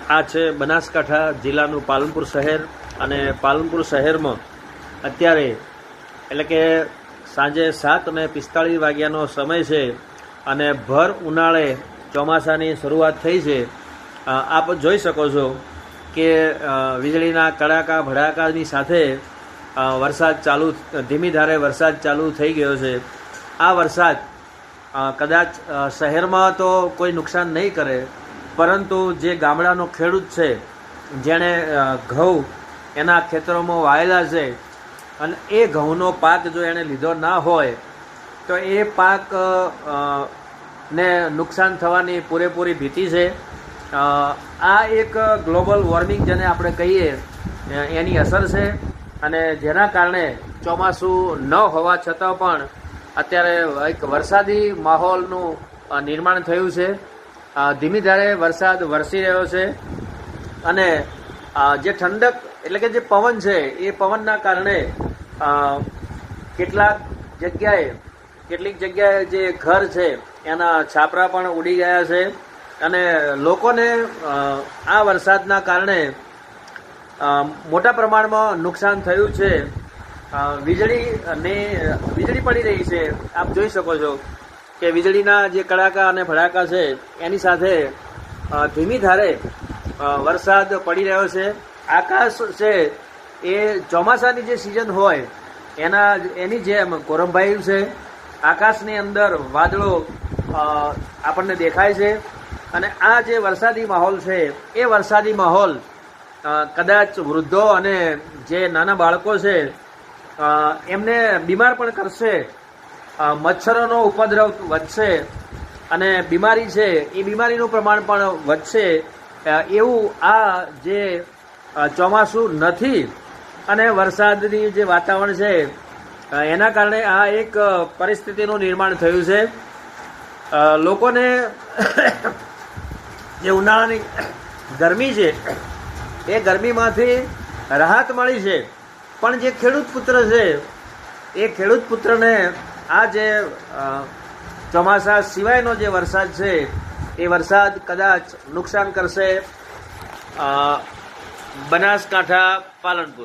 આ છે બનાસકાંઠા જિલ્લાનું પાલનપુર શહેર અને પાલનપુર શહેરમાં અત્યારે એટલે કે સાંજે 7:45 વાગ્યાનો સમય છે અને ભર ઉનાળે ચોમાસાની શરૂઆત થઈ છે। આપ જોઈ શકો છો કે વીજળીના કડાકા ભડાકાની સાથે વરસાદ ચાલુ ધીમી ધારે વરસાદ ચાલુ થઈ ગયો છે। આ વરસાદ કદાચ શહેરમાં તો કોઈ નુકસાન નહીં કરે, પરંતુ જે ગામડાનો ખેડૂત છે જેણે ઘઉં એના ખેતરોમાં વાયેલા છે અને એ ઘઉંનો પાક જો એણે લીધો ના હોય તો એ પાક ને નુકસાન થવાની પૂરેપૂરી ભીતિ છે। આ એક ગ્લોબલ વોર્મિંગ જેને આપણે કહીએ એની અસર છે અને જેના કારણે ચોમાસું ન હોવા છતાં પણ અત્યારે એક વરસાદી માહોલનું નિર્માણ થયું છે। ધીમી ધારે વરસાદ વરસી રહ્યો છે અને જે ઠંડક એટલે કે જે પવન છે એ પવનના કારણે કેટલીક જગ્યાએ જે ઘર છે એના છાપરા પણ ઉડી ગયા છે અને લોકોને આ વરસાદના કારણે મોટા પ્રમાણમાં નુકસાન થયું છે। વીજળી પડી રહી છે, આપ જોઈ શકો છો કે વીજળીના જે કડાકા અને ભડાકા છે એની સાથે ધીમી ધારે વરસાદ પડી રહ્યો છે। આકાશ છે એ ચોમાસાની જે સિઝન હોય એની જેમ કોરંભાયું છે। આકાશની અંદર વાદળો આપણને દેખાય છે અને આ જે વરસાદી માહોલ છે એ વરસાદી માહોલ કદાચ વૃદ્ધો અને જે નાના બાળકો છે એમને બીમાર પણ કરશે। મચ્છરોનો ઉપદ્રવ વધશે અને બીમારી છે એ બીમારીનું પ્રમાણ પણ વધશે। એવું આ જે ચોમાસું નથી અને વરસાદની જે વાતાવરણ છે એના કારણે આ એક પરિસ્થિતિનું નિર્માણ થયું છે। લોકોને જે ઉનાળાની ગરમી છે એ ગરમીમાંથી રાહત મળી છે, પણ જે ખેડૂત પુત્ર છે એ ખેડૂત પુત્રને આ જે ચોમાસા સિવાયનો જે વરસાદ છે એ વરસાદ કદાચ નુકસાન કરશે। બનાસકાંઠા, પાલનપુર।